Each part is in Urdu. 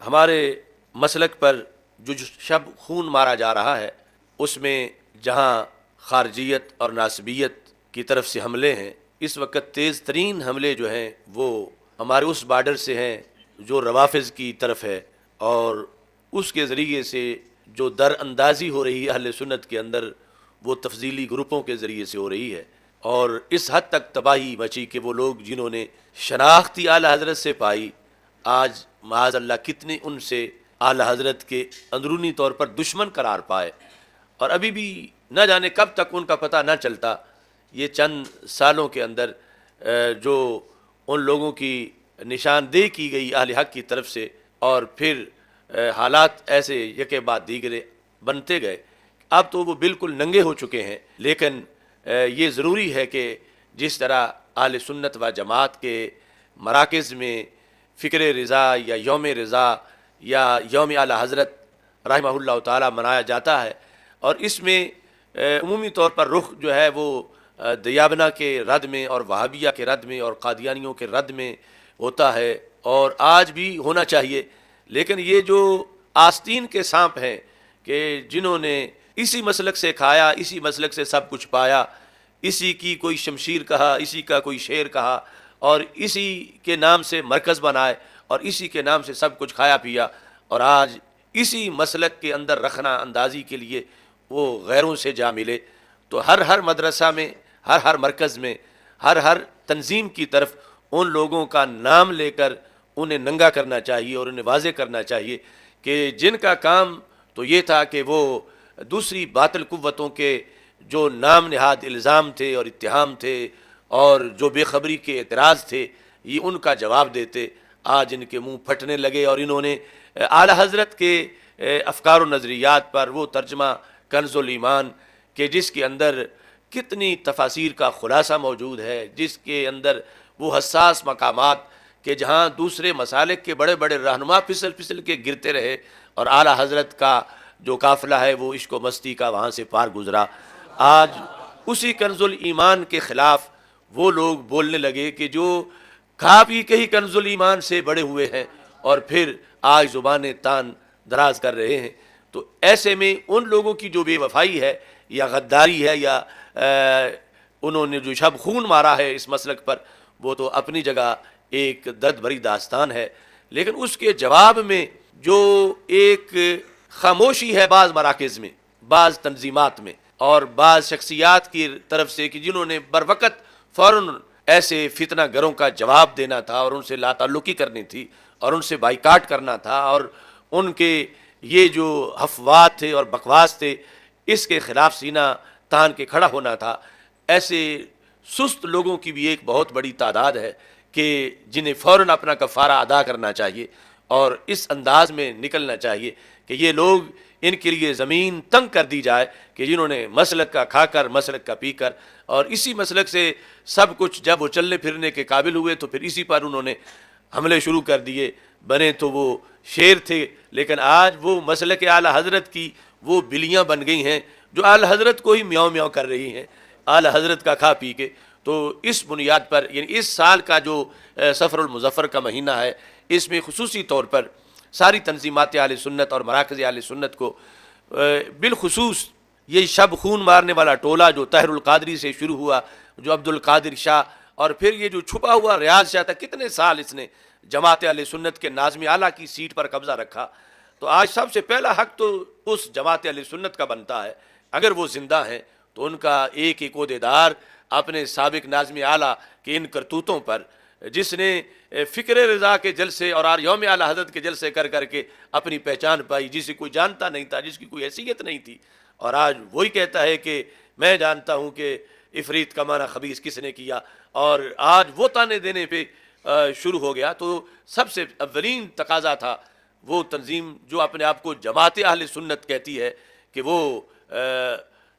ہمارے مسلک پر جو شب خون مارا جا رہا ہے، اس میں جہاں خارجیت اور ناسبیت کی طرف سے حملے ہیں، اس وقت تیز ترین حملے جو ہیں وہ ہمارے اس بارڈر سے ہیں جو روافظ کی طرف ہے، اور اس کے ذریعے سے جو در اندازی ہو رہی ہے اہل سنت کے اندر، وہ تفضیلی گروپوں کے ذریعے سے ہو رہی ہے، اور اس حد تک تباہی مچی کہ وہ لوگ جنہوں نے شناختی اعلی حضرت سے پائی، آج معاذ اللہ کتنے ان سے اعلی حضرت کے اندرونی طور پر دشمن قرار پائے، اور ابھی بھی نہ جانے کب تک ان کا پتہ نہ چلتا۔ یہ چند سالوں کے اندر جو ان لوگوں کی نشاندہی کی گئی اہل حق کی طرف سے، اور پھر حالات ایسے یکے بعد دیگرے بنتے گئے، اب تو وہ بالکل ننگے ہو چکے ہیں۔ لیکن یہ ضروری ہے کہ جس طرح اہل سنت و جماعت کے مراکز میں فکر رضا یا یوم رضا یا یوم اعلی حضرت رحمہ اللہ تعالی منایا جاتا ہے، اور اس میں عمومی طور پر رخ جو ہے وہ دیابنا کے رد میں اور وہابیہ کے رد میں اور قادیانیوں کے رد میں ہوتا ہے، اور آج بھی ہونا چاہیے۔ لیکن یہ جو آستین کے سانپ ہیں کہ جنہوں نے اسی مسلک سے کھایا، اسی مسلک سے سب کچھ پایا، اسی کی کوئی شمشیر کہا، اسی کا کوئی شیر کہا، اور اسی کے نام سے مرکز بنائے اور اسی کے نام سے سب کچھ کھایا پیا، اور آج اسی مسلک کے اندر رخنہ اندازی کے لیے وہ غیروں سے جا ملے، تو ہر مدرسہ میں، ہر مرکز میں، ہر تنظیم کی طرف ان لوگوں کا نام لے کر انہیں ننگا کرنا چاہیے اور انہیں واضح کرنا چاہیے کہ جن کا کام تو یہ تھا کہ وہ دوسری باطل قوتوں کے جو نام نہاد الزام تھے اور اتہام تھے اور جو بے خبری کے اعتراض تھے، یہ ان کا جواب دیتے۔ آج ان کے منہ پھٹنے لگے، اور انہوں نے اعلی حضرت کے افکار و نظریات پر وہ ترجمہ کنز الایمان کہ جس کے اندر کتنی تفاسیر کا خلاصہ موجود ہے، جس کے اندر وہ حساس مقامات کہ جہاں دوسرے مسالک کے بڑے بڑے رہنما پھسل کے گرتے رہے، اور اعلی حضرت کا جو قافلہ ہے وہ عشق و مستی کا وہاں سے پار گزرا۔ آج اسی کنز الایمان کے خلاف وہ لوگ بولنے لگے کہ جو کھا پی کے ہی کنز الایمان سے بڑے ہوئے ہیں، اور پھر آج زبانیں تان دراز کر رہے ہیں۔ تو ایسے میں ان لوگوں کی جو بے وفائی ہے یا غداری ہے یا انہوں نے جو شب خون مارا ہے اس مسلک پر، وہ تو اپنی جگہ ایک درد بھری داستان ہے، لیکن اس کے جواب میں جو ایک خاموشی ہے بعض مراکز میں، بعض تنظیمات میں اور بعض شخصیات کی طرف سے کہ جنہوں نے بروقت فوراً ایسے فتنہ گروں کا جواب دینا تھا اور ان سے لا تعلقی کرنی تھی اور ان سے بائیکاٹ کرنا تھا، اور ان کے یہ جو افواہ تھے اور بکواس تھے اس کے خلاف سینہ تان کے کھڑا ہونا تھا۔ ایسے سست لوگوں کی بھی ایک بہت بڑی تعداد ہے کہ جنہیں فوراً اپنا کفارہ ادا کرنا چاہیے اور اس انداز میں نکلنا چاہیے کہ یہ لوگ ان کے لیے زمین تنگ کر دی جائے کہ جنہوں نے مسلک کا کھا کر، مسلک کا پی کر، اور اسی مسلک سے سب کچھ جب وہ چلنے پھرنے کے قابل ہوئے تو پھر اسی پر انہوں نے حملے شروع کر دیے۔ بنے تو وہ شیر تھے، لیکن آج وہ مسلک اعلی حضرت کی وہ بلیاں بن گئی ہیں جو اعلی حضرت کو ہی میاؤں میاؤں کر رہی ہیں اعلی حضرت کا کھا پی کے۔ تو اس بنیاد پر یعنی اس سال کا جو صفر المظفر کا مہینہ ہے، اس میں خصوصی طور پر ساری تنظیمات اہل سنت اور مراکز اہل سنت کو بالخصوص یہ شب خون مارنے والا ٹولہ جو طاہر القادری سے شروع ہوا، جو عبد القادر شاہ، اور پھر یہ جو چھپا ہوا ریاض شاہ تھا، کتنے سال اس نے جماعت اہل سنت کے ناظم اعلیٰ کی سیٹ پر قبضہ رکھا۔ تو آج سب سے پہلا حق تو اس جماعت اہل سنت کا بنتا ہے، اگر وہ زندہ ہیں تو ان کا ایک ایک عہدیدار اپنے سابق ناظم اعلیٰ کے ان کرتوتوں پر، جس نے فکر رضا کے جلسے اور یوم اعلی حضرت کے جلسے کر کر کے اپنی پہچان پائی، جسے کوئی جانتا نہیں تھا، جس کی کوئی حیثیت نہیں تھی، اور آج وہی کہتا ہے کہ میں جانتا ہوں کہ عفریت کا معنی خبیث کس نے کیا، اور آج وہ تانے دینے پہ شروع ہو گیا۔ تو سب سے اولین تقاضا تھا وہ تنظیم جو اپنے آپ کو جماعت اہل سنت کہتی ہے کہ وہ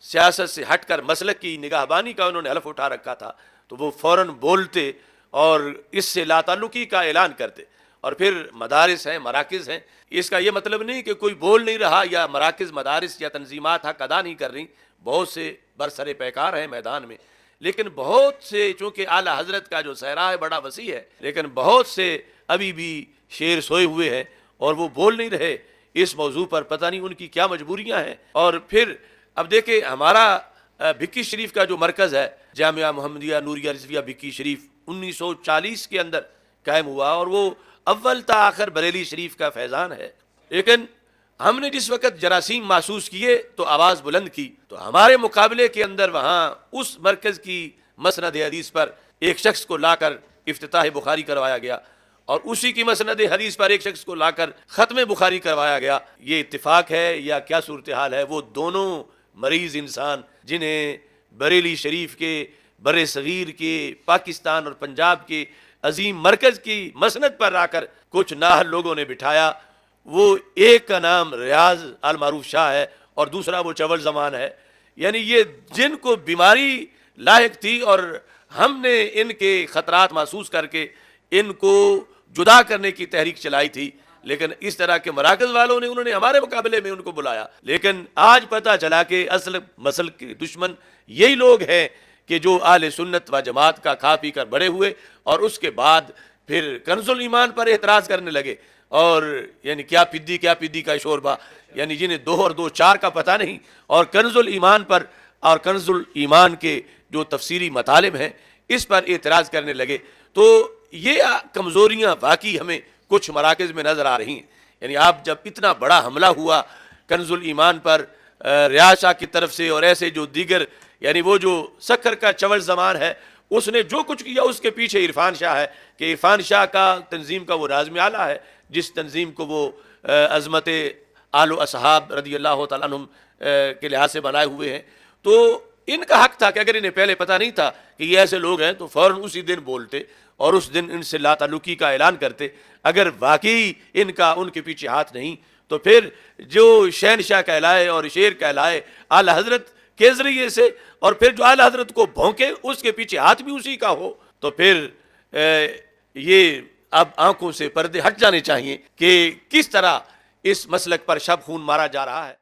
سیاست سے ہٹ کر مسلک کی نگہبانی کا انہوں نے حلف اٹھا رکھا تھا، تو وہ فوراً بولتے اور اس سے لا تعلقی کا اعلان کرتے۔ اور پھر مدارس ہیں، مراکز ہیں، اس کا یہ مطلب نہیں کہ کوئی بول نہیں رہا یا مراکز، مدارس یا تنظیمات حق ادا نہیں کر رہی، بہت سے برسر پیکار ہیں میدان میں، لیکن بہت سے، چونکہ اعلی حضرت کا جو صحرا ہے بڑا وسیع ہے، لیکن بہت سے ابھی بھی شیر سوئے ہوئے ہیں، اور وہ بول نہیں رہے اس موضوع پر، پتہ نہیں ان کی کیا مجبوریاں ہیں۔ اور پھر اب دیکھیں ہمارا بھکی شریف کا جو مرکز ہے جامعہ محمدیہ نوریہ رضویہ بھکی شریف 1940 کے اندر قائم ہوا، اور وہ اول تا آخر بریلی شریف کا فیضان ہے۔ لیکن ہم نے جس وقت جراثیم محسوس کیے تو آواز بلند کی، تو ہمارے مقابلے کے اندر وہاں اس مرکز کی مسند حدیث پر ایک شخص کو لا کر افتتاح بخاری کروایا گیا، اور اسی کی مسند حدیث پر ایک شخص کو لا کر ختم بخاری کروایا گیا۔ یہ اتفاق ہے یا کیا صورتحال ہے؟ وہ دونوں مریض انسان جنہیں بریلی شریف کے، بر صغیر کے، پاکستان اور پنجاب کے عظیم مرکز کی مسند پر آ کر کچھ نااہل لوگوں نے بٹھایا، وہ ایک کا نام ریاض المعروف شاہ ہے اور دوسرا وہ چول زمان ہے، یعنی یہ جن کو بیماری لاحق تھی، اور ہم نے ان کے خطرات محسوس کر کے ان کو جدا کرنے کی تحریک چلائی تھی، لیکن اس طرح کے مراکز والوں نے انہوں نے ہمارے مقابلے میں ان کو بلایا۔ لیکن آج پتہ چلا کہ اصل مسل کے دشمن یہی لوگ ہیں کہ جو اہل سنت و جماعت کا کھا پی کر بڑے ہوئے، اور اس کے بعد پھر کنز الایمان پر اعتراض کرنے لگے، اور یعنی کیا پدی کا شوربہ، یعنی جنہیں 2 اور 2 4 کا پتہ نہیں، اور کنز الایمان پر اور کنز الایمان کے جو تفسیری مطالب ہیں اس پر اعتراض کرنے لگے۔ تو یہ کمزوریاں واقعی ہمیں کچھ مراکز میں نظر آ رہی ہیں۔ یعنی آپ جب اتنا بڑا حملہ ہوا کنز الایمان پر ریاض شاہ کی طرف سے، اور ایسے جو دیگر، یعنی وہ جو سکر کا چول زمان ہے اس نے جو کچھ کیا، اس کے پیچھے عرفان شاہ ہے، کہ عرفان شاہ کا تنظیم کا وہ ناظم اعلیٰ ہے، جس تنظیم کو وہ عظمت آل و اصحاب رضی اللہ تعالیٰ عنہم کے لحاظ سے بنائے ہوئے ہیں۔ تو ان کا حق تھا کہ اگر انہیں پہلے پتہ نہیں تھا کہ یہ ایسے لوگ ہیں تو فوراً اسی دن بولتے اور اس دن ان سے لا تعلقی کا اعلان کرتے۔ اگر واقعی ان کا ان کے پیچھے ہاتھ نہیں تو پھر جو شہنشاہ کہلائے اور شیر کہلائے اعلی حضرت کے ذریعے سے، اور پھر جو اعلی حضرت کو بھونکے اس کے پیچھے ہاتھ بھی اسی کا ہو، تو پھر یہ اب آنکھوں سے پردے ہٹ جانے چاہیے کہ کس طرح اس مسلک پر شب خون مارا جا رہا ہے۔